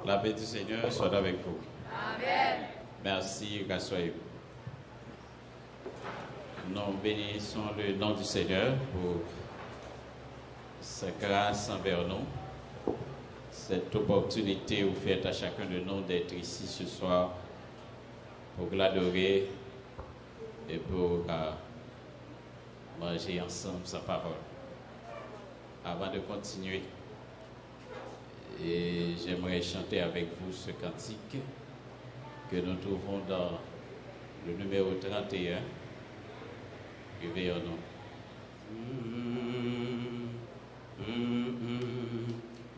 La paix du Seigneur soit avec vous. Amen. Merci, rassurez-vous. Nous bénissons le nom du Seigneur pour sa grâce envers nous, cette opportunité offerte à chacun de nous d'être ici ce soir pour l'adorer et pour manger ensemble sa parole. Avant de continuer, et j'aimerais chanter avec vous ce cantique que nous trouvons dans le numéro 31. Réveillons-nous.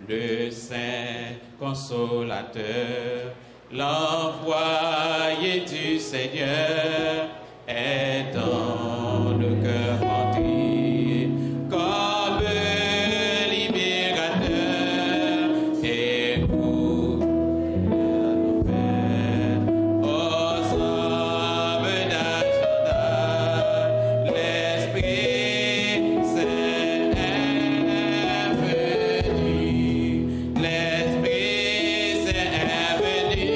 Le Saint Consolateur, l'envoyé du Seigneur, est dans le cœur meurtri comme libérateur et pour la nouvelle aux hommes d'Ajada. L'Esprit Saint est venu, l'Esprit Saint est venu,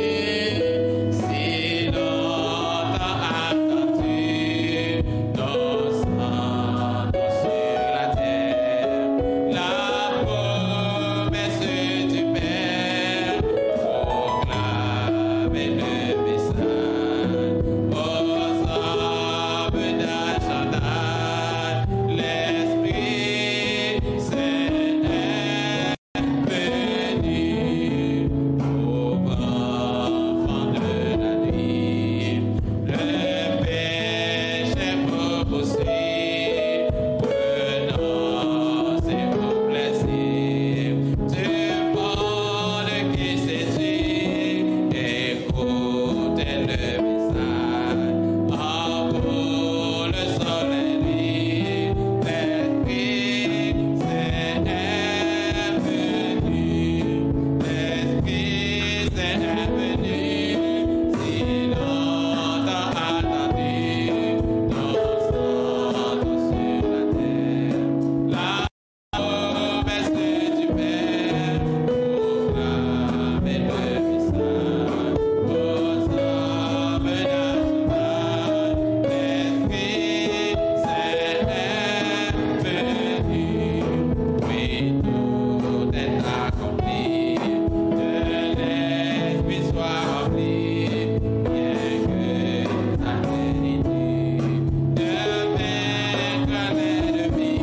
si longtemps attendu, nos sangs sur la terre, la promesse du Père, proclamer le message aux hommes d'Ajada. L'Esprit Saint est venu aux enfants de la nuit. Le péché repoussé, renoncez vos plaisirs. Du monde qui séduit, écoutez le message. En vous le soleil nuit, l'Esprit Saint est venu. L'Esprit Saint est venu, si longtemps attendu, nos sangs sur la terre. La promesse du Père, proclamer le message aux hommes d'Ajada. L'Esprit Saint est venu, oui, tout est accompli, que l'Esprit soit rempli, bien que sa vérité de vaincre l'ennemi,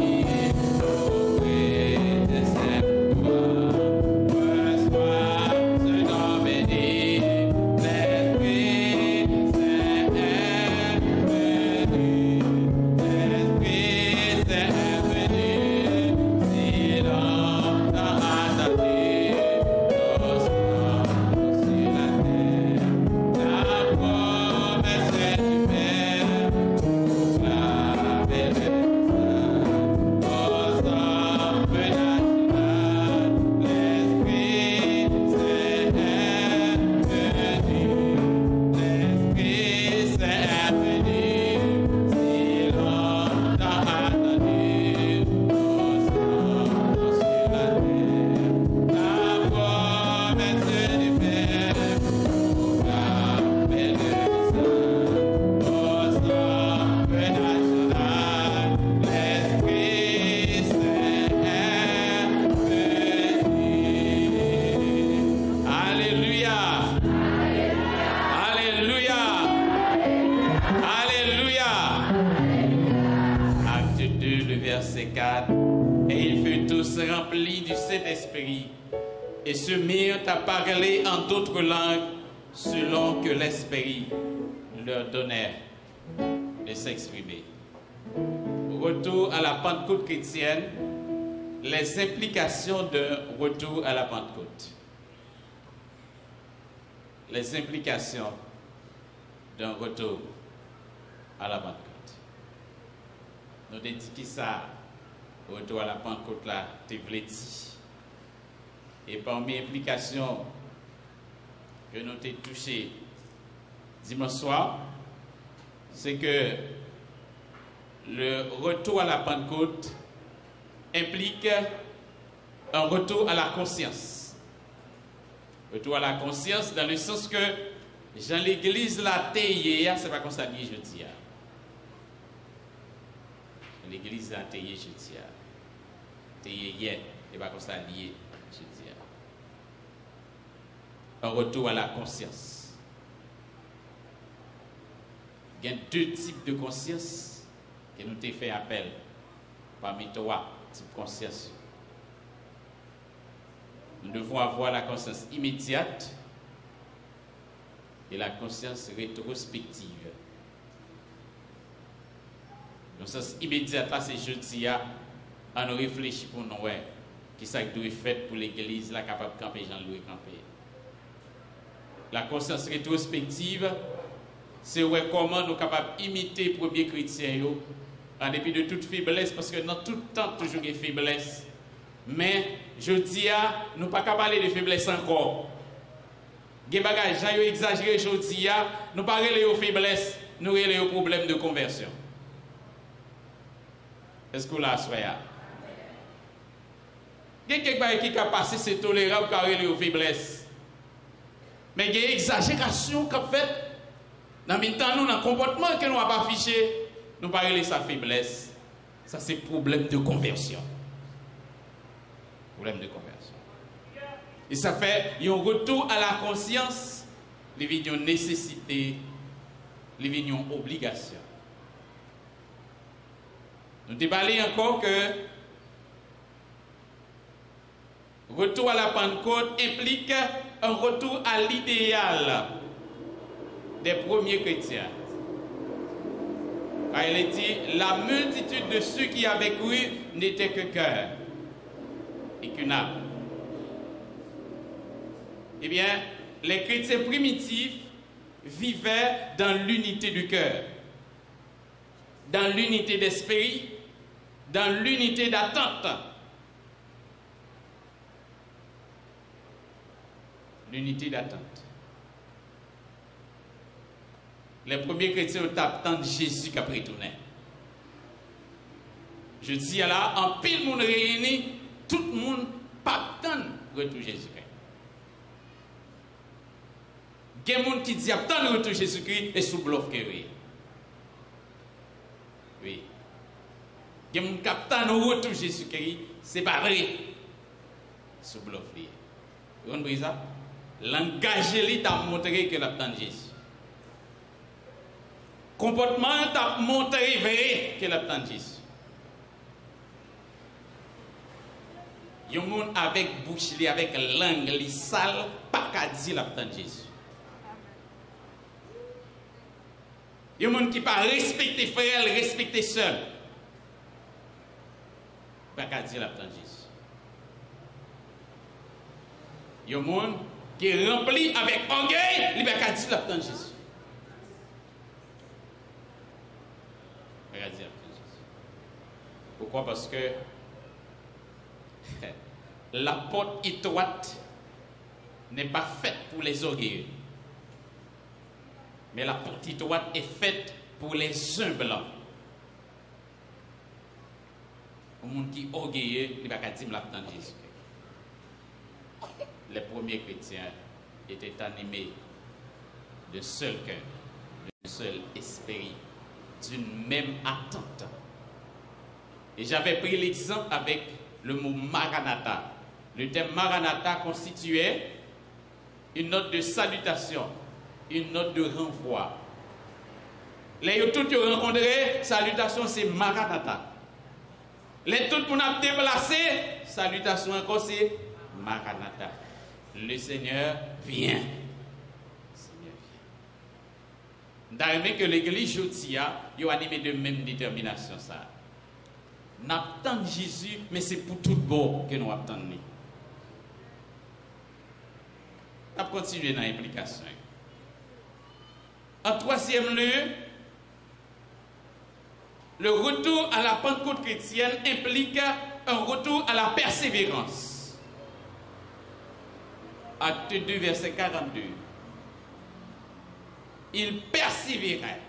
offrez cette gloire, reçois ce nom béni. L'Esprit Saint est venu, l'Esprit Saint est venu, si longtemps attendu, nos sangs sur la terre. La promesse du Père, proclamer le message aux hommes d'Ajada. L'Esprit Saint est venu, l'Esprit Saint est venu, si longtemps attendu, nos sangs sur la terre. La promesse du Père, proclamer le message aux hommes d'Ajada. L'Esprit Saint est venu. Alléluia. Alléluia. Alléluia. Acte 2, le verset 4. Et ils furent tous remplis du Saint-Esprit et se mirent à parler en d'autres langues selon que l'Esprit leur donnait de s'exprimer. Retour à la Pentecôte chrétienne, les implications d'un retour à la Pentecôte. Les implications d'un retour à la Pentecôte. Nous avons dit que ça, retour à la Pentecôte là, t'es vléti. Et parmi les implications que nous avons touchées dimanche soir, c'est que le retour à la Pentecôte implique un retour à la conscience. Retour à la conscience dans le sens que Jean l'église l'a taillé, c'est pas comme ça dit je dis. L'église l'a taillé je dis. Taillé hier, c'est pas comme ça dit je dis. Un retour à la conscience. Il y a deux types de conscience que nous t'ai fait appel. Parmi trois types de conscience. Nous devons avoir la conscience immédiate et la conscience rétrospective. La conscience immédiate, là, c'est jeudi, on nous réfléchit pour nous, qui ça doit être fait pour l'église, là, capable de camper, Jean-Louis camper. La conscience rétrospective, c'est comment nous sommes capables d'imiter les premiers chrétiens, en dépit de toute faiblesse, parce que dans tout temps, toujours des faiblesses. Mais je dis, nous ne sommes pas capables de parler de faiblesse encore. Des bagages, j'ai exagéré, je dis, nous ne parlons pas de faiblesse, nous parlons de problème de conversion. Est-ce que vous l'avez soyez? Il y a quelqu'un qui a passé, c'est tolérable car il est aux faiblesses. Mais il y a une exagération qu'on fait. Dans le temps, nous, dans le comportement que nous n'avons pas affiché, nous parlons de sa faiblesse. Ça, c'est problème de conversion. Problème de conversion. Et ça fait un retour à la conscience, les vignes nécessité, les vignes obligation. Nous déballer encore que retour à la Pentecôte implique un retour à l'idéal des premiers chrétiens. Car il est dit, la multitude de ceux qui avaient cru n'était que cœur et qu'une âme. Eh bien, les chrétiens primitifs vivaient dans l'unité du cœur, dans l'unité d'esprit, dans l'unité d'attente. L'unité d'attente. Les premiers chrétiens attendent Jésus qui a retourné. Je dis là, en pile monde réuni, tout le monde pas attendre retour Jésus-Christ. Il y a des gens qui disent attendre retour Jésus-Christ et sous bluff que oui. Oui. Il y a des gens qui attendent retour Jésus-Christ, c'est pas vrai. Sous bluff. Vous comprenez ça? Langage t'a montré que l'attend Jésus. Comportement t'a montré vrai que l'attend Jésus. Il y a des gens avec bouche, avec langue, les sales, pas qu'à dire l'attend Jésus. Il y a des gens qui ne pas respecter frère, respecter soeur. Pas qu'à dire l'attend Jésus. Il y a des gens qui est rempli avec orgueil, il va dire l'attend Jésus. Pourquoi? Parce que la porte étroite n'est pas faite pour les orgueilleux. Mais la porte étroite est faite pour les humbles. Au monde qui est orgueilleux, il va dire l'attend Jésus. Les premiers chrétiens étaient animés de seul cœur, d'un seul esprit, d'une même attente. Et j'avais pris l'exemple avec le mot Maranatha. Le terme Maranatha constituait une note de salutation, une note de renvoi. Les tout rencontrés, salutation c'est Maranatha. Les tout qu'on a déplacé, salutation encore c'est Maranatha. Le Seigneur vient. Le Seigneur vient. D'ailleurs, que l'église Jotia, il a animé de même détermination ça. Nous attendons Jésus, mais c'est pour tout bon que nous attendons. On va continuer dans l'implication. En troisième lieu, le retour à la Pentecôte chrétienne implique un retour à la persévérance. Acte 2, verset 42. Il persévérait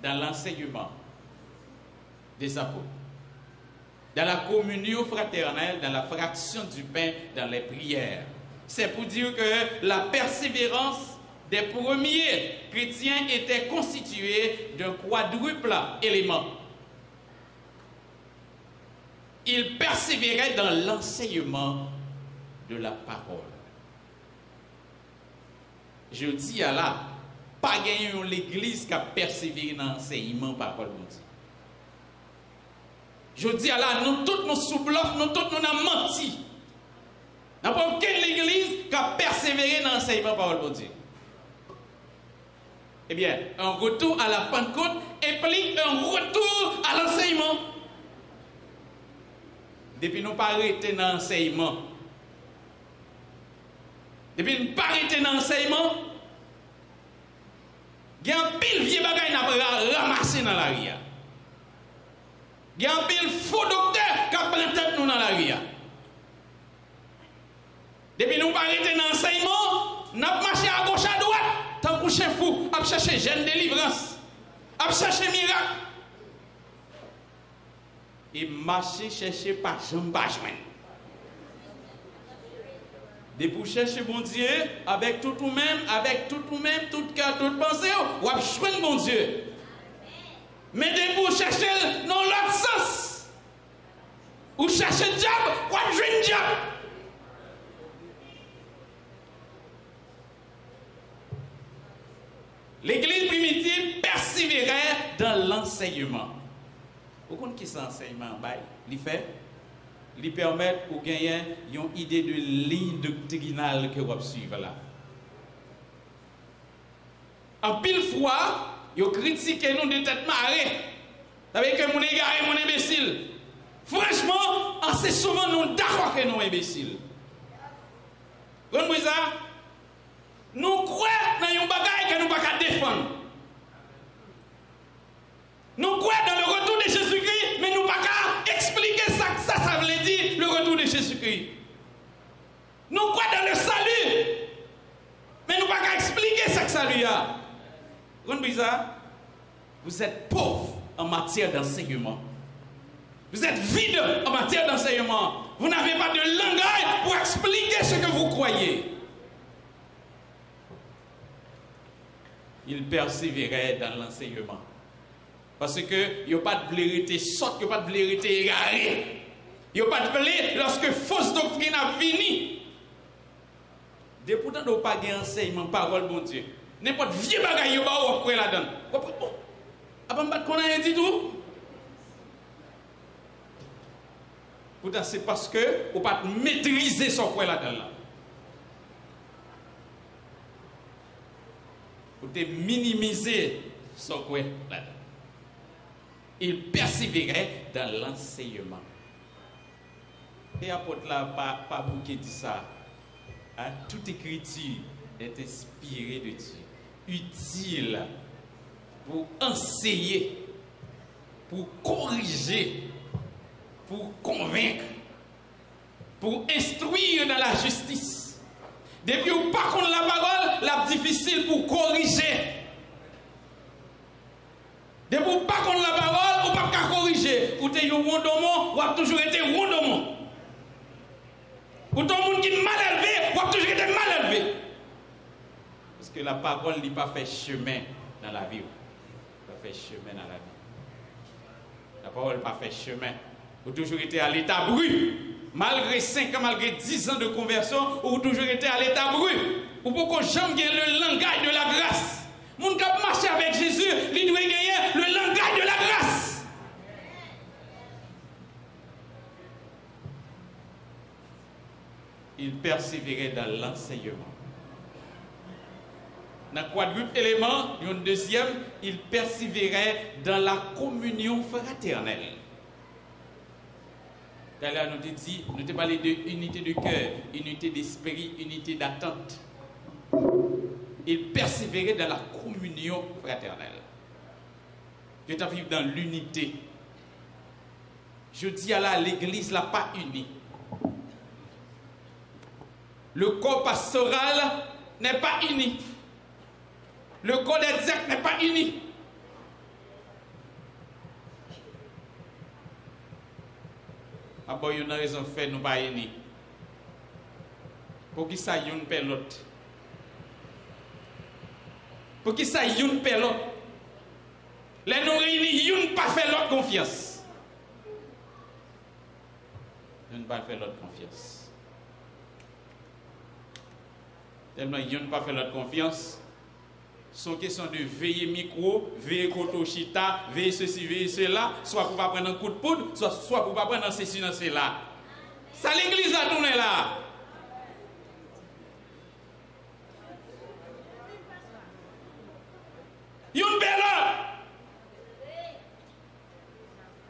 dans l'enseignement des apôtres, dans la communion fraternelle, dans la fraction du pain, dans les prières. C'est pour dire que la persévérance des premiers chrétiens était constituée d'un quadruple élément. Ils persévéraient dans l'enseignement de la parole. Je dis à la, pas gagner l'église qui a persévéré dans l'enseignement par parole de Dieu. Je dis à la, nous tous nous sous-bluffons, nous tous nous avons menti. N'a pas aucune église qui a persévéré dans l'enseignement par parole de Dieu. Eh bien, un retour à la Pentecôte implique un retour à l'enseignement. Depuis nous pas arrêter dans l'enseignement. Depuis nous pas arrêter dans l'enseignement, il y a un pile vieux bagage n'a ramassé dans la ria. Il y a un pile faux docteur qui a pris tête nous dans la ria. Depuis nous pas arrêter dans l'enseignement, nous avons marché à gauche à droite, tant que chef fou, à chercher jeune délivrance, à chercher miracle. Et marcher chercher par jambe joindre. De pour chercher bon Dieu avec tout ou même, tout cœur, toute pensée, ou à joindre bon Dieu. Mais de pour chercher dans l'autre sens, ou chercher diable, ou à joindre diable. L'église primitive persévérait dans l'enseignement. Vous comprenez qui c'est l'enseignement? Il fait, il permet de gagner une idée de ligne doctrinale que vous suivez là. En pile fois, vous critiquez nous de tête marée. Avec que mon égaré, mon imbécile. Franchement, assez souvent nous d'accord que nous sommes imbéciles. Vous comprenez ça? Nous croyons dans un bagage que nous ne pouvons pas défendre. Nous croyons dans le retour de Jésus-Christ, mais nous ne pouvons pas expliquer ça veut dire le retour de Jésus-Christ. Nous croyons dans le salut, mais nous ne pouvons pas expliquer ça que salut a. Vous comprenez ça? Vous êtes pauvre en matière d'enseignement. Vous êtes vide en matière d'enseignement. Vous n'avez pas de langage pour expliquer ce que vous croyez. Il persévérait dans l'enseignement. Parce que il n'y a pas de vérité sotte, il n'y a pas de vérité égarée. Il n'y a pas de vérité lorsque fausse doctrine a fini. De pourtant, nous pas d'enseignement, parole, bon Dieu. N'importe vieux bagaille, il y a pas là-dedans. Avant de qu'on a dit tout. Pourtant, c'est parce que vous ne pas maîtriser son quoi là-dedans. Vous te minimiser son quoi là-dedans. Il persévérait dans l'enseignement. Et apôtre là, pas pour qui dit ça. Hein? Toute écriture est inspirée de Dieu, utile pour enseigner, pour corriger, pour convaincre, pour instruire dans la justice. Depuis ou pas contre la parole, la difficile pour corriger. Depuis ou pas contre la parole, ou pas qu'à corriger. Ou t'es un rondomon, ou a toujours été rondomon. Ou ton monde qui est mal élevé, ou a toujours été mal élevé. Parce que la parole n'est pas fait chemin dans la vie. Pas fait chemin dans la vie. La parole n'a pas fait chemin. Ou toujours été à l'état brut. Malgré 5 ans, malgré 10 ans de conversion, ou toujours été à l'état brut. Ou pourquoi jamais gagner le langage de la grâce. Mon qui a marché avec Jésus, il doit gagner le langage de la grâce. Il persévérait dans l'enseignement. Dans le quadruple élément, un deuxième, il persévérait dans la communion fraternelle. D'ailleurs, nous avons parlé de unité de cœur, unité d'esprit, unité d'attente. Il persévérait dans la communion fraternelle. Je t'en vivre dans l'unité. Je dis à l'église n'a pas unie. Le corps pastoral n'est pas uni. Le corps des diacres n'est pas uni. Après, il y a une raison de faire, nous pas unis. Pour qui ça, une paix l'autre. Pour qui ça, une paix l'autre. Les nous réunis, une pas fait l'autre confiance. Une pas fait l'autre confiance. Tellement une pas fait l'autre confiance. Sont question de veiller micro, veiller kotochita, veiller ceci, veiller cela, soit pour pas prendre un coup de poudre, soit pour pas prendre un ceci, dans cela. Ça l'église a tourné là. Une belle.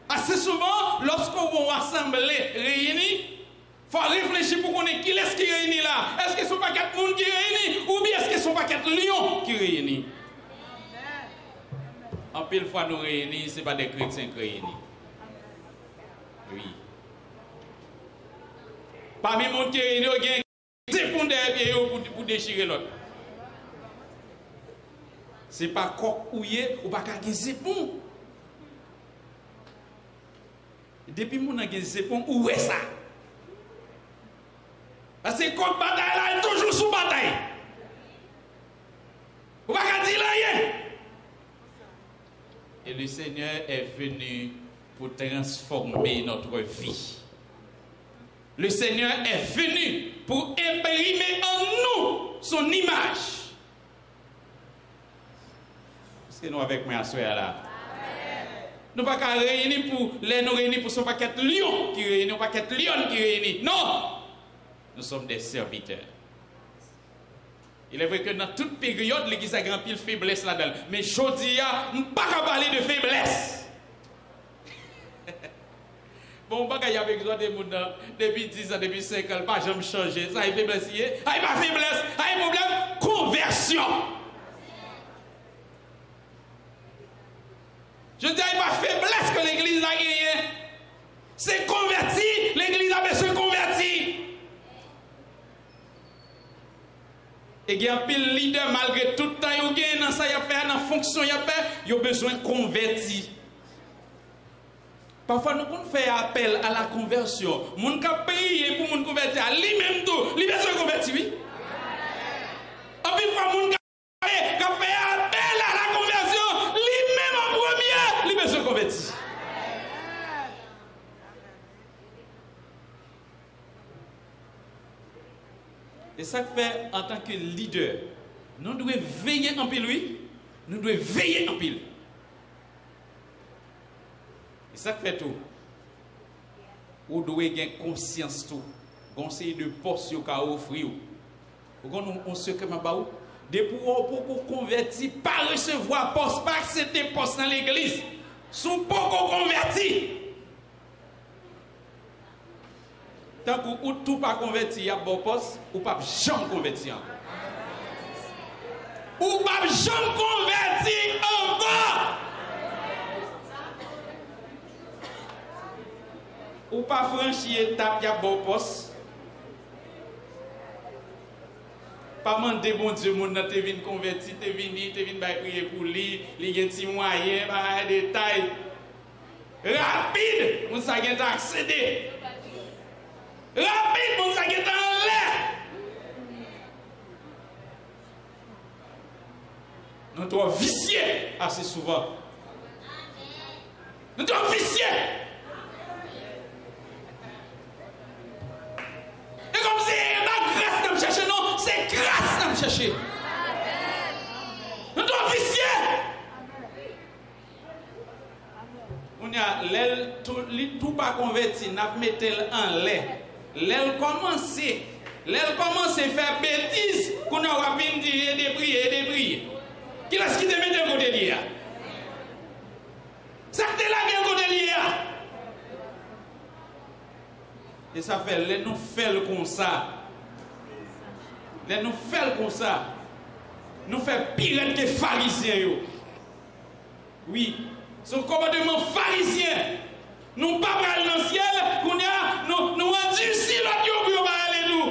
Assez souvent, lorsqu'on va assembler, réunir, il faut réfléchir pour connaître qui est-ce qui réunit là. Est-ce que ce ne sont pas 4 personnes qui réunissent ou bien est-ce que ce ne sont pas 4 lions qui réunissent? En pile fois nous réunissons, ce n'est pas des chrétiens qui réunissent. Oui. Parmi les gens qui réunissent, il y a des gens derrière pour déchirer l'autre. Ce n'est pas coq ouillé ou pas qu'un zépon. Depuis que nous avons un zépon, où est ça? Parce que contre bataille là est toujours sous bataille. Vous ne pouvez pas dire rien. Et le Seigneur est venu pour transformer notre vie. Le Seigneur est venu pour imprimer en nous son image. Est-ce que nous avec moi à ce là? Nous ne pouvons pas réunir pour les nous réunir pour son paquet de lions qui réunissent, pas paquet de lions qui réunissent. Non! Nous sommes des serviteurs. Il est vrai que dans toute période, l'Église a grand pile faiblesse là-dedans. Mais je dis, nous ne pouvons pas parler de faiblesse. Bon, il y a besoin de gens depuis 10 ans, depuis 5 ans, pas jamais changer. Ça, il faiblesse. Il n'y a pas faiblesse, il y a un problème. Conversion. Je dis, il n'y a pas faiblesse que l'Église a gagné. C'est converti, l'Église a besoin de se convertir. Et il y a un pile leader, malgré tout le temps, il y a dans ça, il y a fait, dans la fonction, il y a fait, il y a besoin de convertir. Parfois, nous pouvons faire appel à la conversion. Moun ka paye pour moun convertir, lui-même tout, lui besoin de convertir, oui. En plus, moun ka paye appel à la conversion, lui-même en premier, lui besoin de convertir. Et ça fait en tant que leader, nous devons veiller en pile, oui. Nous devons veiller en pile. Et ça fait tout. Vous devez avoir conscience tout. Conseil de poste qu'on a offert. Vous avez un secret pour convertir, pas recevoir poste, pas accepter poste dans l'église. Sont pas convertis. Tant que ou tout pas converti, il y a bon poste, ou pas jamais converti encore. Ou pas jamais converti encore. Ou pas franchi étape, il y a bon poste. Pas demander bon Dieu, mon nan te vin converti, te vin prier pour lui, il y a un petit moyen, un détail. Rapide, on s'agit d'accéder. Rapide, mon sac est en l'air. Nous sommes viciés assez souvent. Nous sommes viciés. Et comme si la grâce de me chercher, non, c'est grâce de me chercher. Nous sommes viciés. On a l'aile, tout pas converti, n'a metté en l'air. L'aile commence à faire bêtises qu'on a vu dire des prières. Qui est-ce qui te met de côté de là? Ça te l'a bien côté de là. Et ça fait, les nous faisons comme ça. Les nous faisons comme ça. Nous faisons pire que pharisiens. Oui, son commandement pharisien. Nous ne pas aller dans le ciel, nous endurcis l'autre pour aller nous.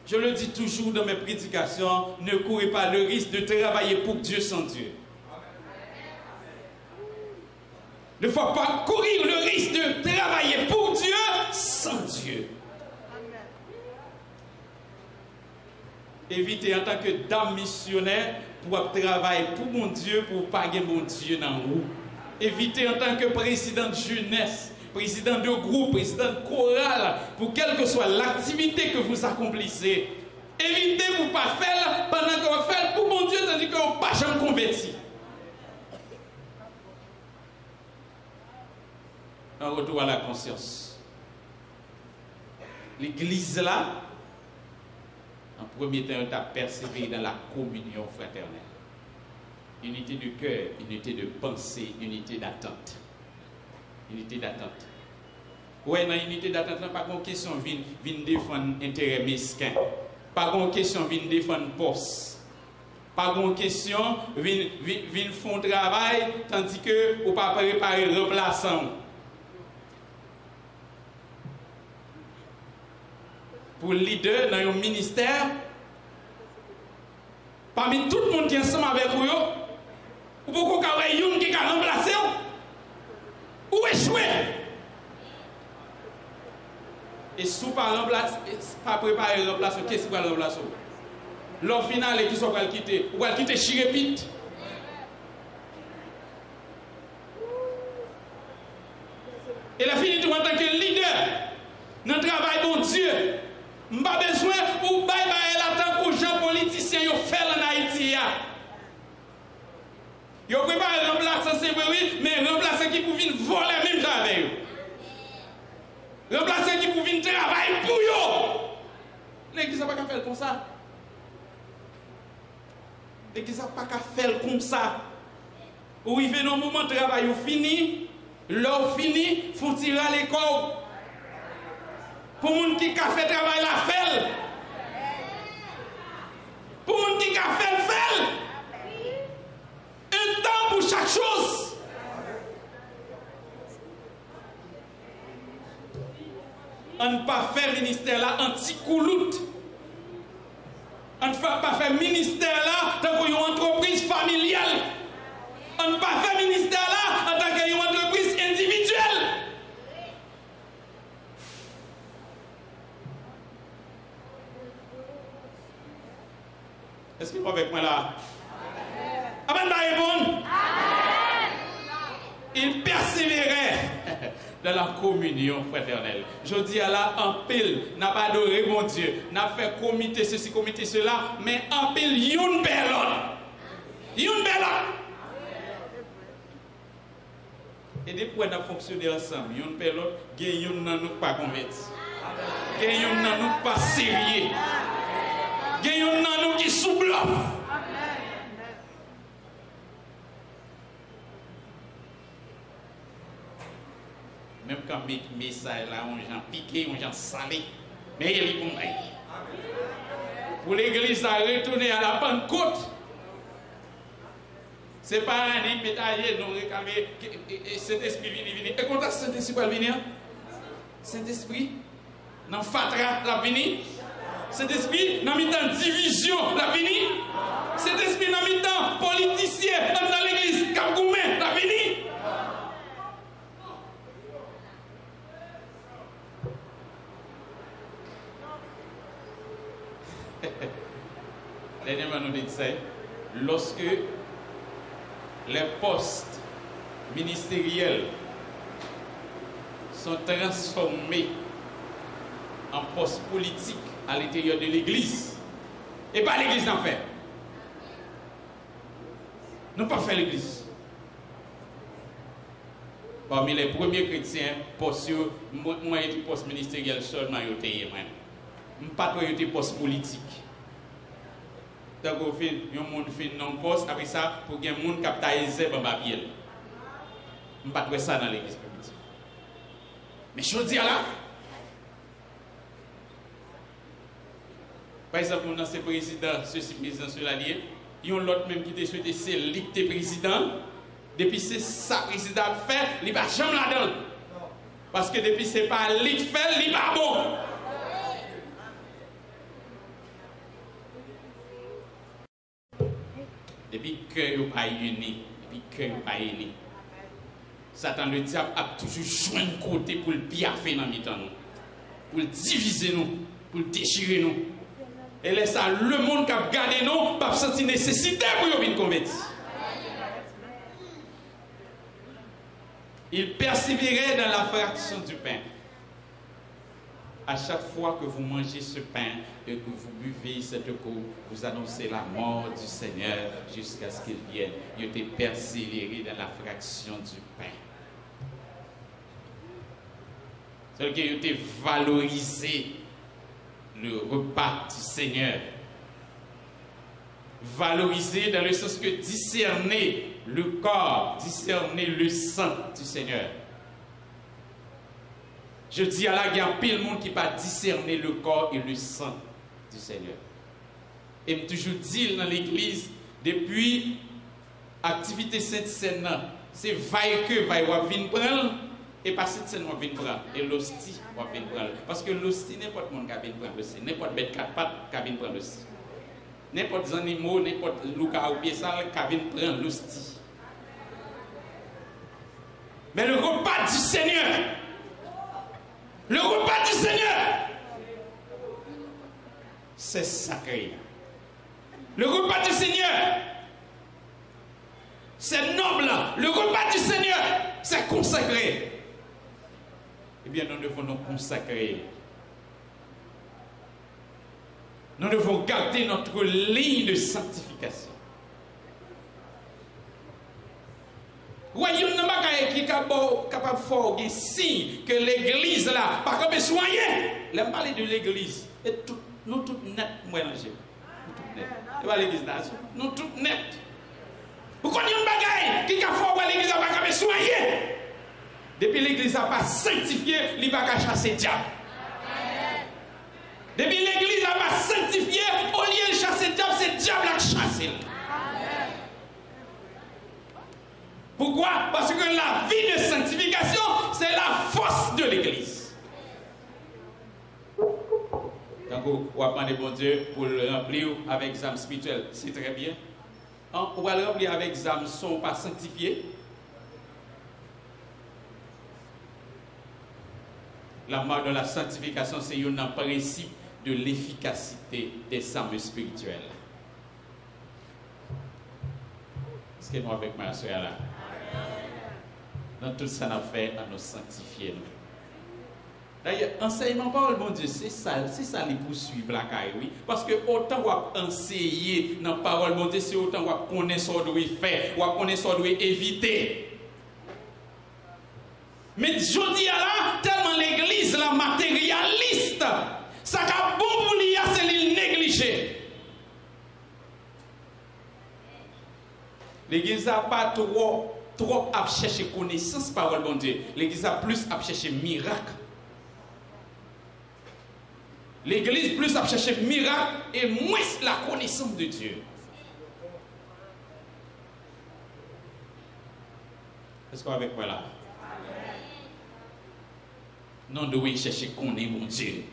Je le dis toujours dans mes prédications, ne courez pas le risque de travailler pour Dieu sans Dieu. Ne faut pas courir le risque de travailler pour Dieu sans Dieu. Évitez en tant que dame missionnaire pour travailler pour mon Dieu, pour payer mon Dieu dans vous. Évitez en tant que président de jeunesse, président de groupe, président de chorale, pour quelle que soit l'activité que vous accomplissez. Évitez pour ne pas faire pendant que vous faites pour mon Dieu, tandis que vous ne pas jamais converti. Un retour à la conscience. L'église là, en premier temps, on a persévéré dans la communion fraternelle. Unité de cœur, unité de pensée, unité d'attente. Unité d'attente. Oui, dans l'unité d'attente, pas une question de défendre intérêt mesquin. Pas une question de défendre poste. Pas une question de faire un travail, tandis que vous ne pas préparer le remplaçant. Pour le leader dans un ministère, parmi tout le monde qui est ensemble avec vous, ou beaucoup de gens qui ont remplacé, ou échoué. Et si vous ne pas préparer le remplaçant, qu'est-ce que vous remplacer? L'offre finale est qui sont va quitter, ou va quitter Chirépite. Et la finité en tant que leader, dans le travail bon Dieu, je n'ai pas besoin ou bye l'attente aux gens politiciens qui fait en Haïti. Ils ont préparé le remplaçant, c'est vrai, oui, mais le remplaçant qui peut venir voler même travail. Le remplaçant qui peut venir travailler pour eux. L'église n'a pas qu'à faire comme ça. L'église n'a pas qu'à faire comme ça. Où il vient un moment de travail fini, l'heure fini, il faut tirer à l'école. Pour les gens qui ont fait le travail, la fait. Pour les gens qui ont fait le fait. Un temps pour chaque chose. On ne peut pas faire le ministère là anti-couloute. On ne peut pas faire le ministère là tant qu'une entreprise familiale. On ne peut pas faire le ministère là en tant qu'une entreprise individuelle. Est-ce que vous êtes avec moi là? Amen. Amen. Il persévérait dans la communion fraternelle. Je dis à la en pile, n'a pas adoré mon Dieu, n'a fait comité ceci, comité cela, mais en pile, yon bellon. Yon bellon. Et depuis qu'on a fonctionné ensemble, yon bellon, yon n'a nous pas converti. Yon n'a nous pas sérieux. Yon n'a nous qui sous-bluff. Même quand mes messages là, on gens piqué, on gens salé, mais il est bon. Pour l'église à retourner à la Pentecôte, c'est pas un impétaillé, nous réclamer cet esprit vini. Et quand cet esprit va venir, cet esprit, dans Fatra, la venir, cet esprit, dans mi-temps division, la venir, cet esprit, dans mi-temps politicien, dans l'église, Capgoumé, la venir. Dernièrement, nous disons, lorsque les postes ministériels sont transformés en postes politiques à l'intérieur de l'Église, et pas l'Église d'en faire. Nous pas faire l'Église. Parmi les premiers chrétiens, postes, moi, j'ai poste ministériel seulement, je n'ai pas de poste politique. Donc, il y a un monde qui fait non poste, après ça, pour qu'il y ait un monde qui a taillé dans ma pied. Je ne pas trouver ça dans l'église primitive. Mais je dis à là, par exemple, mon ancien président, ceci, président, cela dit, il y a l'autre même qui te souhaité, c'est l'été président. Depuis c'est ça président fait, il ne va jamais là-dedans. Parce que depuis c'est pas lui qui fait, il n'est pas bon. Depuis que vous pas uni, depuis que vous pas unis. Satan, le diable, a toujours joué un côté pour le piaffer dans le nous, pour le diviser nous, pour le déchirer nous. Et laisse ça, le monde qui a gardé nous, pas sentir nécessité pour venir convertir. Il persévérait dans la fraction du pain. À chaque fois que vous mangez ce pain et que vous buvez cette coupe, vous annoncez la mort du Seigneur jusqu'à ce qu'il vienne. Il était persévéré dans la fraction du pain. C'est-à-dire qu'il était valorisé le repas du Seigneur. Valorisé dans le sens que discerner le corps, discerner le sang du Seigneur. Je dis à la guerre, il y a pile monde qui va discerner le corps et le sang du Seigneur. Et je toujours dis dans l'église, depuis l'activité Sainte-Seine, c'est vaille que vaille ou venir prendre, et pas Sainte-Seine ou venir prendre, et l'hostie ou venir prendre. Parce que l'hostie, n'importe monde qui vient prendre l'hostie, n'importe bête quatre pattes qui vient prendre l'hostie. N'importe animaux, n'importe louka ou pied sale qui vient prendre l'hostie. Mais le repas du Seigneur, le repas du Seigneur, c'est sacré. Le repas du Seigneur, c'est noble. Le repas du Seigneur, c'est consacré. Eh bien, nous devons nous consacrer. Nous devons garder notre ligne de sanctification. Voyons, nous qui capable de faire des signes que l'église là, pas comme soigner. Là, parler de l'église. Et tout, nous tout net, mélangés. Nous tout net. Et pas l'église là, nous tout net. Vous connaissez un bagaille qui a fait l'église là, pas comme soigner. Depuis l'église n'a pas sanctifié, il va pas chasser le diable. Depuis l'église n'a pas sanctifié, au lieu de chasser le diable, c'est le diable qui chasse. Pourquoi? Parce que la vie de sanctification, c'est la force de l'église. Donc, on va demander bon Dieu pour le remplir avec les âmes spirituelles. C'est très bien. On va le remplir avec les âmes qui ne sont pas sanctifiées. La marque de la sanctification, c'est un principe de l'efficacité des âmes spirituelles. Est-ce que nous avec ma soeur là? Dans tout ça, nous fait à nous sanctifier. D'ailleurs, enseignement parole, bon Dieu, c'est ça les poursuivre la caille, oui. Parce que autant on enseigner dans la parole, bon Dieu, c'est autant on connaît ce qu'on doit faire, on connaît ce qu'on doit éviter. Mais je dis là, tellement l'église la matérialiste, ça a bon pour lui, c'est le négliger. L'église n'a pas trop à chercher connaissance parole bon Dieu. L'église a plus à chercher miracle. L'église plus à chercher miracle et moins la connaissance de Dieu. Est-ce qu'on est avec moi là? Non, nous devons chercher connaître mon Dieu.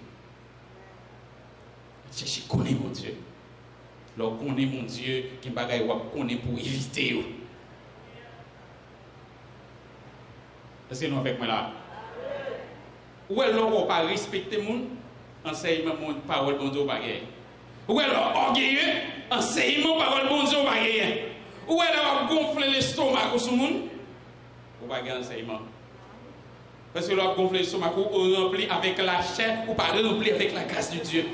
Chercher connaître mon Dieu. Lorsqu'on connaît mon Dieu, qui bagaille ou connaît pour éviter. Est-ce que nous avec moi là? Ou est-ce qu'on ne pas respecter le monde? Enseignement mon parole bon Dieu bagaille. Ou est-ce qu'on orgueilleux? Enseignement parole bon Dieu bagaille. Ou est-ce qu'on gonfle l'estomac sur le monde? Ou bagaille enseignement. Parce que l'on gonfle l'estomac ou rempli avec la chair ou pas rempli avec la grâce de Dieu.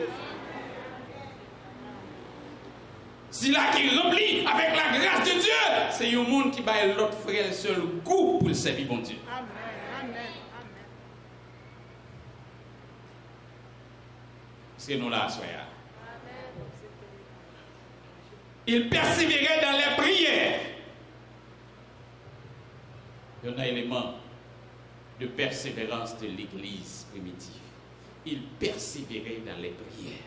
Si là qui remplit avec la grâce de Dieu, c'est un monde qui va l'autre frère seul goût pour le servir bon Dieu. Amen. Amen. C'est nous là, soyez. Il persévérait dans les prières. Il y a un élément de persévérance de l'église primitive. Il persévérait dans les prières.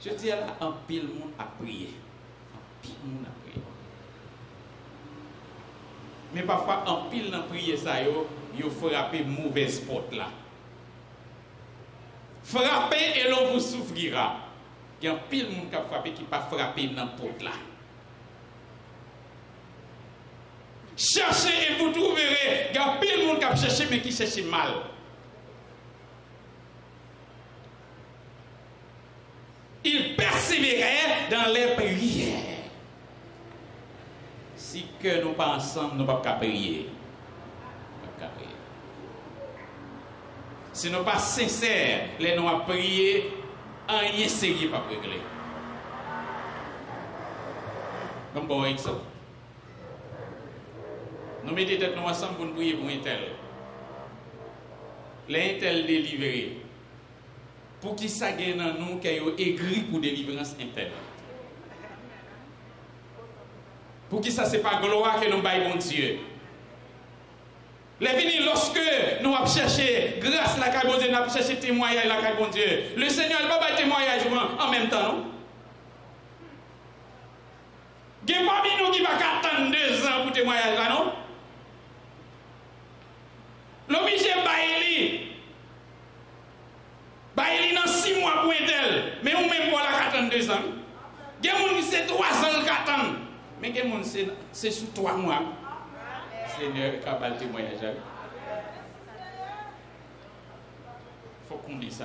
Je dis là, un pile monde a prié. Un pile monde a prié. Mais parfois, un pile dans prier ça, il faut frapper mauvaise porte là. Frappez et l'on vous souffrira. Il y a un pile monde qui a frappé qui pas frappé dans la porte là. Cherchez et vous trouverez. Il y a plein de monde qui a cherché, mais qui cherche mal. Ils persévéraient dans les prières. Si que nous pas ensemble, nous ne pouvons pas prier. Si nous ne sommes pas sincères, les nous à prier, rien sérieux pas régler. Comme bon exemple. Nous mettons tête nous ensemble pour nous prier pour un tel. Les tel délivrés. Pour qui ça gagne dans nous qui ont écrit pour délivrance interne. Pour qui ça c'est pas gloire que nous baillons bon Dieu. Les venus lorsque nous avons cherché grâce la caille bon Dieu, nous avons cherché témoignage la caille bon Dieu. Le Seigneur n'a pas témoignage en même temps, non? Il y a parmi nous qui va attendre 2 ans pour témoignage là, non? L'obligé Baïli dans 6 mois pour un tel, mais ou même pour la 42 ans. Il y a des gens qui c'est 3 ans qui attendent, mais il y a des gens qui c'est sous 3 mois. Seigneur, qui a le témoignage. Il faut qu'on dise ça.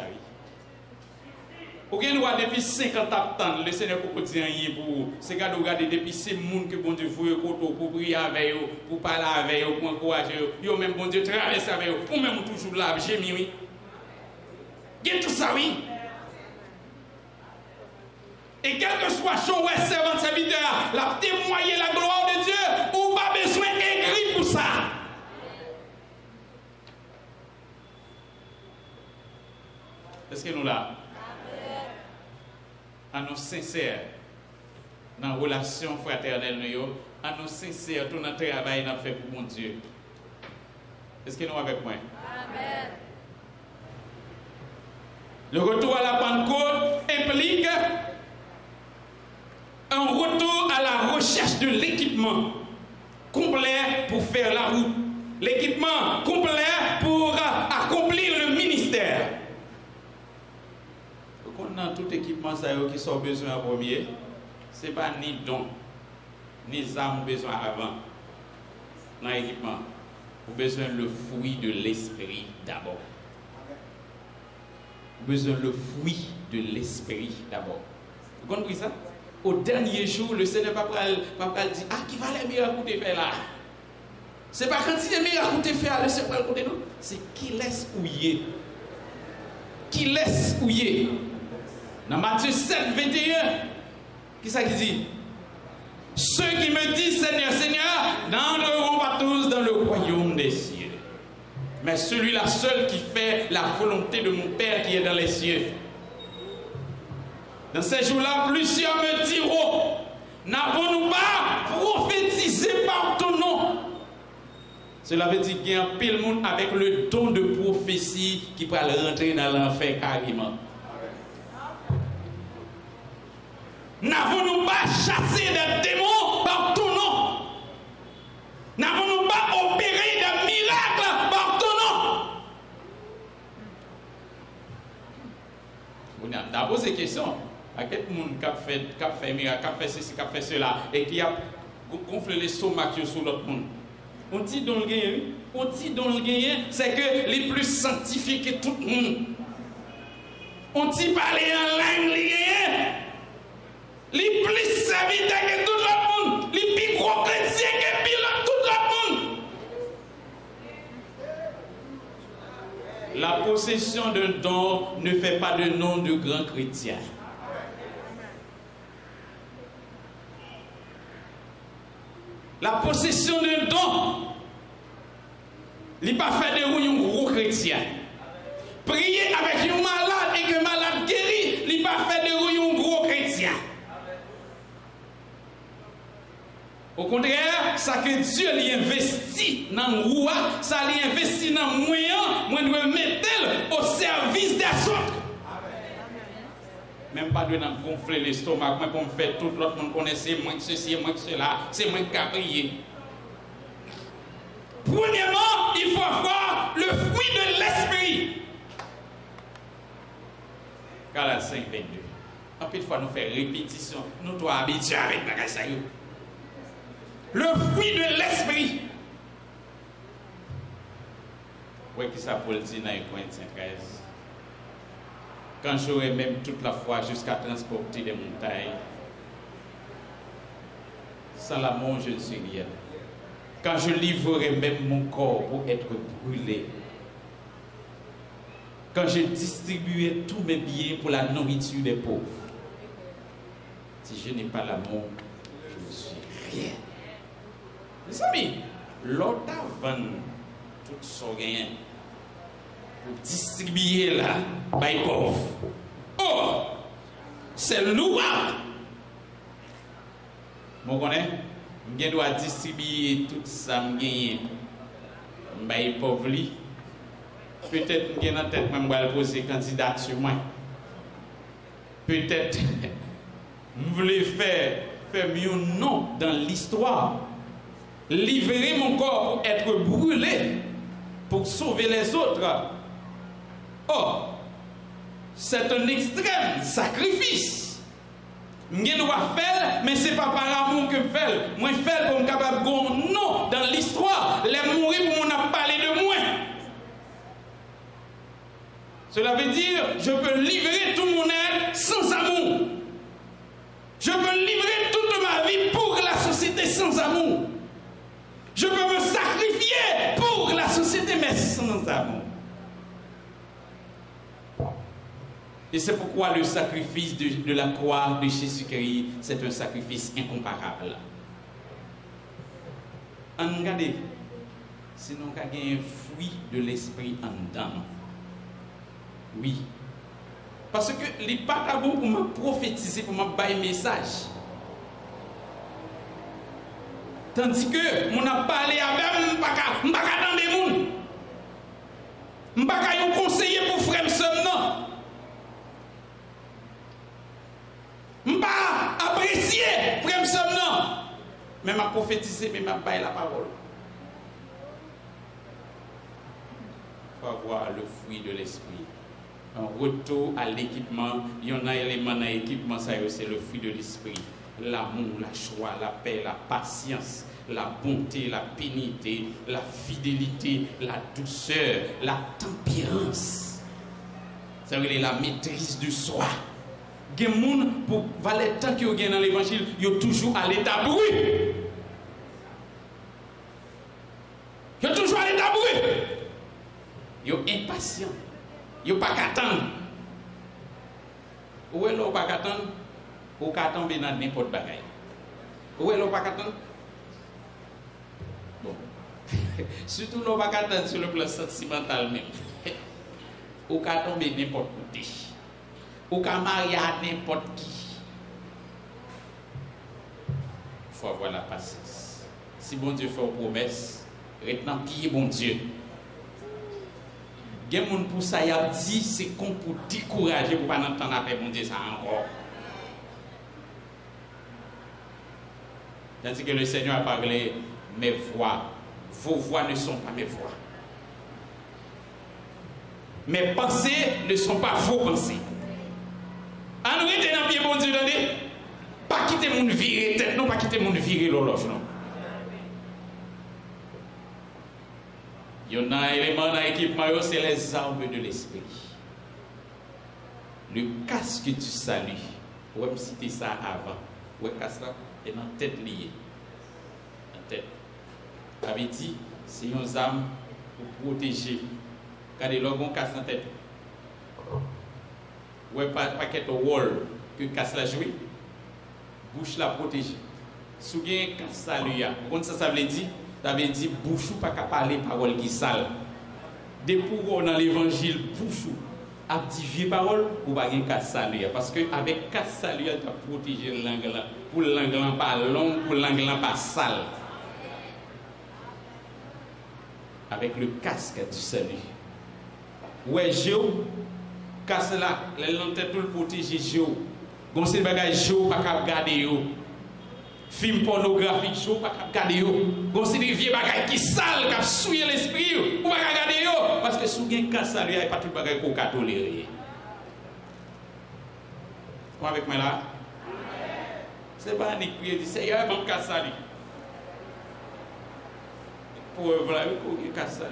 Ou bien nous avons depuis 50 ans, le Seigneur pour dire rien pour c'est gars regarder depuis ces monde que bon Dieu veut pour prier avec eux, pour parler avec eux, pour encourager eux. Yo même bon Dieu traverse avec eux, ou même toujours là, j'ai mis oui. Il y a tout ça oui. Et quel que soit son servant serviteur, la témoigner la gloire de Dieu, ou pas besoin d'écrire pour ça. Est-ce que nous là? À nous sincères dans la relation fraternelle, à nous sincères dans notre travail qu'on fait pour mon Dieu. Est-ce que nous avec moi? Amen. Le retour à la Pentecôte implique un retour à la recherche de l'équipement complet pour faire la route. L'équipement complet pour accomplir le ministère. Dans tout équipement qui sont besoin en premier, ce n'est pas ni don, ni âme besoin avant. Dans l'équipement, vous avez besoin le fruit de l'esprit d'abord. Vous avez besoin le fruit de l'esprit d'abord. Vous comprenez ça? Au dernier jour, le Seigneur ne va pas dire ah, qui va les miracles que tu fais là? Ce n'est pas quand il y a des miracles que tu fais, le Seigneur va le côté nous. C'est qui laisse ouiller. Qui laisse ouiller. Dans Matthieu 7, 21, qui ça qui dit? Ceux qui me disent Seigneur, Seigneur, n'entreront pas tous dans le royaume des cieux. Mais celui-là seul qui fait la volonté de mon Père qui est dans les cieux. Dans ces jours-là, plusieurs me diront, n'avons-nous pas prophétisé par ton nom? Cela veut dire qu'il y a un pile monde avec le don de prophétie qui peut rentrer dans l'enfer carrément. N'avons-nous pas chassé des démons par ton nom? N'avons-nous pas opéré des miracles par ton nom? On a posé cette question. À quel monde qui a fait miracle, qui a fait ceci, qui a fait cela, et qui a gonflé l'estomac sur l'autre monde? On dit dans le gain, c'est que les plus scientifiques que tout le monde. On dit parler en langue, les plus serviteurs que tout le monde, les plus gros chrétiens que tout le monde. La possession d'un don ne fait pas de nom de grand chrétien. La possession d'un don n'est pas fait de un gros chrétien. Prier avec un malade et que malade guéri n'est pas fait de un gros chrétien. Au contraire, ça que Dieu l'investit dans le roi, ça l'investit dans le moyen, moi dois mettre au service des autres. Même pas de gonfler l'estomac, moi pour me faire tout l'autre monde connaissait moi que ceci, moi que cela, c'est moi qui a prié. Premièrement, il faut avoir le fruit de l'esprit. Galates 5, 22. En plus de fois nous faire répétition, nous doit habituer avec la ça. Le fruit de l'esprit. Oui, qui ça pour le dire dans Corinthiens 13. Quand j'aurai même toute la foi jusqu'à transporter des montagnes, sans l'amour, je ne suis rien. Quand je livrerai même mon corps pour être brûlé, quand je distribuerai tous mes biens pour la nourriture des pauvres, si je n'ai pas l'amour, je ne suis rien. Mes amis, l'autre avant tout son rien pour distribuer là, par les pauvres. Oh, c'est louable. Vous connaissez? Je dois distribuer tout ça, je par les pauvres. Peut-être que dans la tête, je vais poser candidat sur moi. Peut-être je voulais faire mieux non dans l'histoire. Livrer mon corps pour être brûlé, pour sauver les autres. Oh, c'est un extrême sacrifice. Je dois faire, mais ce n'est pas par amour que je fais. Moi, je fais pour me capable de dire non dans l'histoire. Les mourir pour m'en parler de moi. Cela veut dire, je peux livrer tout mon être sans amour. Je peux livrer toute ma vie pour la société sans amour. Je peux me sacrifier pour la société, mais sans amour. Et c'est pourquoi le sacrifice de la croix de Jésus-Christ, c'est un sacrifice incomparable. En regardez, sinon qu'il y a un fruit de l'esprit en dedans. Oui. Parce que les pas bon pour me prophétiser, pour me bailler message. Tandis que mon a parlé avec moi, je ne pas attendre des gens. Je ne pas un conseiller pour frère seul non. Je ne pas apprécier frère seul non. Mais je prophétiser, mais je bailler la parole. Il faut avoir le fruit de l'esprit. Un retour à l'équipement, il y en a un élément dans l'équipement, c'est le fruit de l'esprit. L'amour, la joie, la paix, la patience, la bonté, la pénité, la fidélité, la douceur, la tempérance. C'est la maîtrise du soi. Il y a des gens, pour valer le temps qu'ils ont dans l'évangile, ils sont toujours à l'état brut. Ils sont toujours à l'état brut. Ils sont impatients. Ils ne sont pas qu'attendre. Où est-ce qu'ils ne pas qu'attendre? Ou qu'à tomber dans n'importe quoi. Où est-ce qu'ils ne pas qu'attendre? Bon. Surtout, nous ne pas qu'attendre sur le plan sentimental même. Ou qu'à tomber n'importe où. Ou qu'à marier à n'importe qui. Il faut avoir la patience. Si bon Dieu fait une promesse, retenant pied bon Dieu. Il y a des gens pour ça, il a dit c'est qu'on pour décourager pour pas entendre après bon Dieu ça encore. Tandis que le Seigneur a parlé, mes voix, vos voix ne sont pas mes voix. Mes pensées ne sont pas vos pensées. En nous étant dans pied bon Dieu, pas quitter mon virer tête, non, pas quitter mon virer l'horloge, non. Il y a un élément dans l'équipement, c'est les armes de l'esprit. Le casque du salut. On va me citer ça avant. Le casque là est dans la tête liée. La tête. Avait dit, c'est une arme pour protéger. Regardez, là, on casse dans la tête. Ou pas paquet de wall que casse la jouer. Bouche la protéger. Si vous avez un casque salut, vous savez ça veut dire? Ça veut dire bouche ou pas qu'à parler parole qui sale. Depuis qu'on dans l'évangile bouche a dit vieux parole ou pas gen casse salut parce que avec casse salut tu as protégé langue là pour langue là pas long pour langue là pas sale. Avec le casque du salut. Ouais Géo casse là les lanternes tout le protéger Géo. Gon c'est bagage Géo pas qu'à garder yo. Film pornographique, je ne peux pas regarder. Quand c'est des vieux bagages qui sale, qui souillent l'esprit, je ne peux pas regarder. Parce que si vous avez un cas sale, il n'y a pas tout le bagage qu'on peut tolérer. Vous avec moi là? C'est pas un qui dit, Seigneur, il y a un cas sale. Preuve là, il casse ça.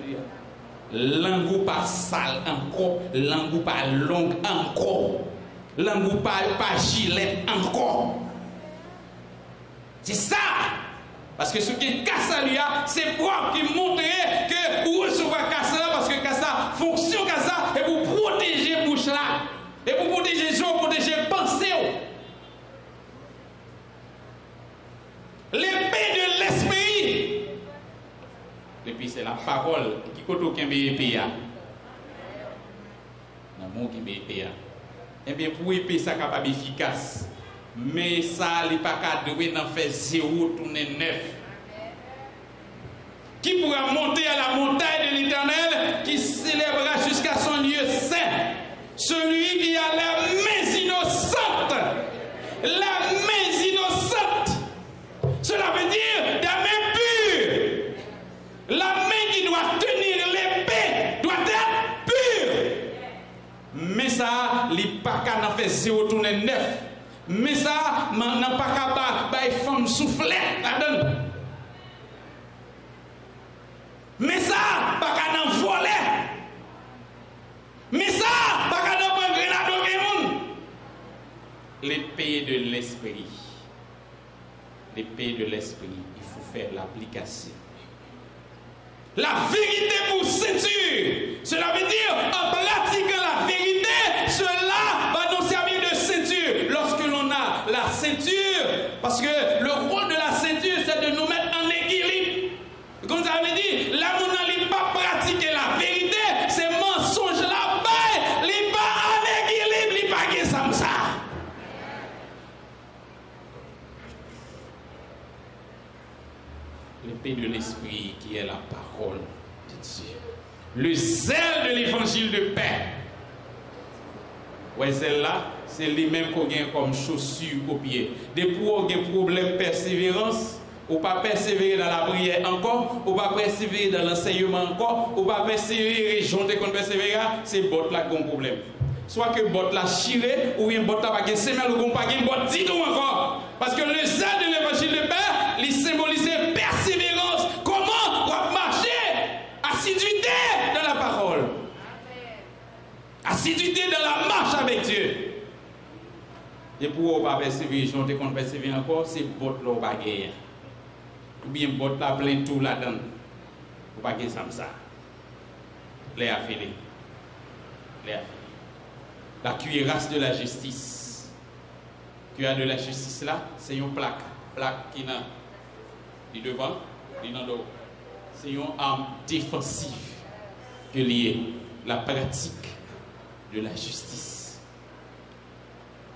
Langue pas sale encore, langue pas longue encore, langue pas gilet encore. C'est ça. Parce que ce qui est Kassalia, c'est pour qui montrer que vous recevez Kassa parce que Kassa fonctionne Kassa et pour protéger bouche là. Et pour protéger les gens, protéger pensée. L'épée de l'esprit. L'épée c'est la parole qui compte aucun épée. L'amour qui est épée. Eh bien pour épée ça capable efficace. Mais ça n'est pas cadre d'en faire 0 tourner 9. Qui pourra monter à la montagne de l'Éternel, qui célébrera jusqu'à son lieu saint? Celui qui a la main innocente. La main innocente. Cela veut dire la main pure. La main qui doit tenir l'épée doit être pure. Mais ça, les pas qu'à en faire 0 tourner 9. Mais ça, n'a pas qu'à faire femme souffler là-dedans. Mais ça, pas qu'à en voler. Mais ça, pas qu'à en prendre grenade au monde. L'épée de l'esprit. L'épée de l'esprit, il faut faire l'application. La vérité pour ceinture. Cela veut dire, en pratiquant la vérité, cela va nous servir de ceinture. Lorsque l'on a la ceinture, parce que le rôle de la ceinture, c'est de nous mettre en équilibre. Comme ça veut dire, là, on n'allait pas pratiquer la vérité, ces mensonges-là, il n'est pas en équilibre, il n'est pas comme ça. L'épée de l'esprit qui est la parole de Dieu. Le zèle de l'évangile de paix. Ouais, celle-là, c'est lui-même qu'on gagne comme chaussure au pied. Depuis qu'on a un problème de persévérance, ou pas persévérer dans la prière encore, ou pas persévérer dans l'enseignement encore, ou pas persévérer, jonter contre persévérer, c'est bot là qui a un problème. Soit que bot là chiré, ou bien bot là pas de semelle, ou pas de bot dit tout encore. Parce que le zèle de l'évangile de paix, il symbolise persévérance. Comment on va marcher? Assiduité dans la parole. Assiduité dans la marche avec Dieu. Et pour ne pas persévérer, je ne compte persévérer encore, c'est bot là, pas gagner. Ou bien bot là, plein tout là-dedans. Ou pas gagner ça. Les affilés. Les affilés. La cuirasse de la justice. Cuirasse de la justice là, c'est une plaque. Plaque qui n'a ni devant, ni dans le dos. C'est une arme défensive que liée la pratique de la justice.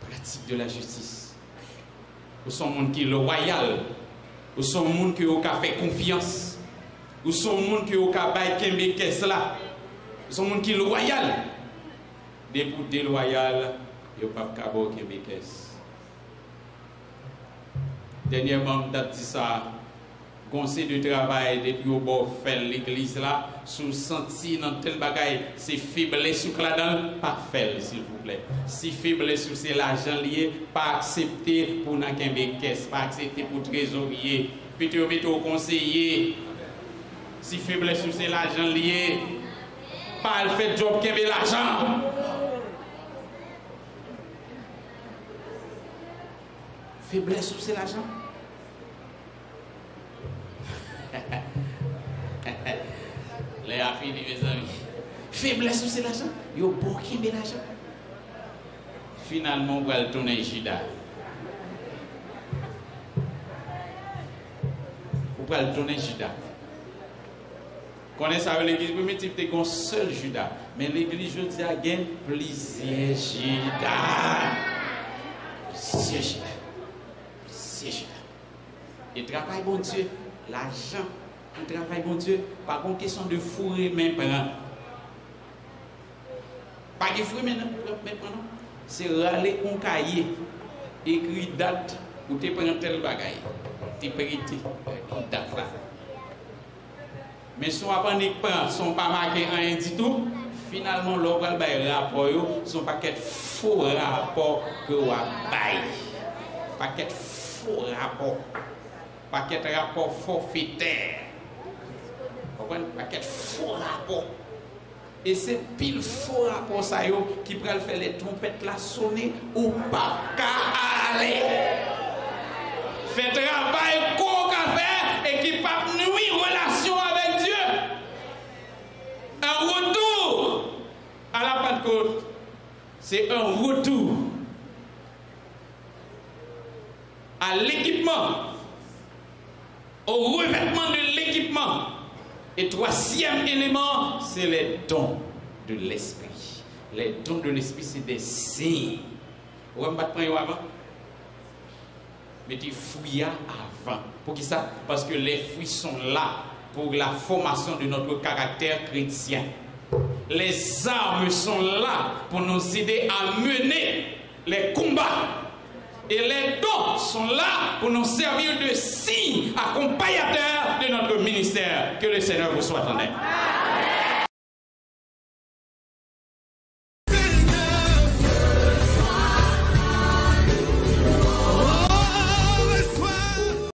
Pratique de la justice. Vous sont monde qui est loyal. Vous sont monde qui a fait confiance. Vous sont monde qui a fait caisse là. Vous sont monde qui est loyal. Des pour déloyal, il n'y a pas de caisse. Dernièrement, on a dit ça. Conseil de travail depuis au bord faire l'église là, sous senti dans tel bagaille, c'est faiblesse sous là-dedans, pas faire s'il vous plaît. Si faiblesse sous c'est l'argent lié, pas accepter pour n'a qu'un caisse, pas accepter pour trésorier, plutôt mettre au conseiller. Si faiblesse sous c'est l'argent lié, pas le fait job qui veut l'argent. Faiblesse sous c'est l'argent. Les affaires, mes amis. Faiblesse, c'est l'argent. Il y a beaucoup de l'argent. Finalement, on va le tourner Judas. On va le tourner Judas. Connaissez ça, l'église primitive, c'est un seul Judas. Mais l'église, je dis, il y a plusieurs Judas. Plusieurs Judas. Plusieurs Judas. Il travaille, bon Dieu. L'argent, le travail, bon Dieu, pas une question de fourrer, mais pas de fourrer, mais non. C'est râler un cahier, écrit date, ou tu prends tel bagaille, tu prêtes date là. Mais si on ne sont pas marqués en du tout, finalement, l'on va le rapport, son paquet faux rapport que on bail. Paquet faux rapport. Paquet rapport forfaitaire. prendre un paquet de faux rapports. Et c'est pile faux rapport ça qui peut faire les trompettes la sonner ou pas qu'à aller. Fait travail qu'on a fait et qui pas nuire relation avec Dieu. Un retour à la Pentecôte, c'est un retour à l'équipement, au revêtement de l'équipement. Et troisième élément, c'est les dons de l'esprit. Les dons de l'esprit, c'est des signes. Vous ne pouvez pas avant? Mais tu fouilles avant. Pour qui ça? Parce que les fruits sont là pour la formation de notre caractère chrétien. Les armes sont là pour nous aider à mener les combats. Et les dons sont là pour nous servir de signes accompagnateurs de notre ministère. Que le Seigneur vous soit en aide.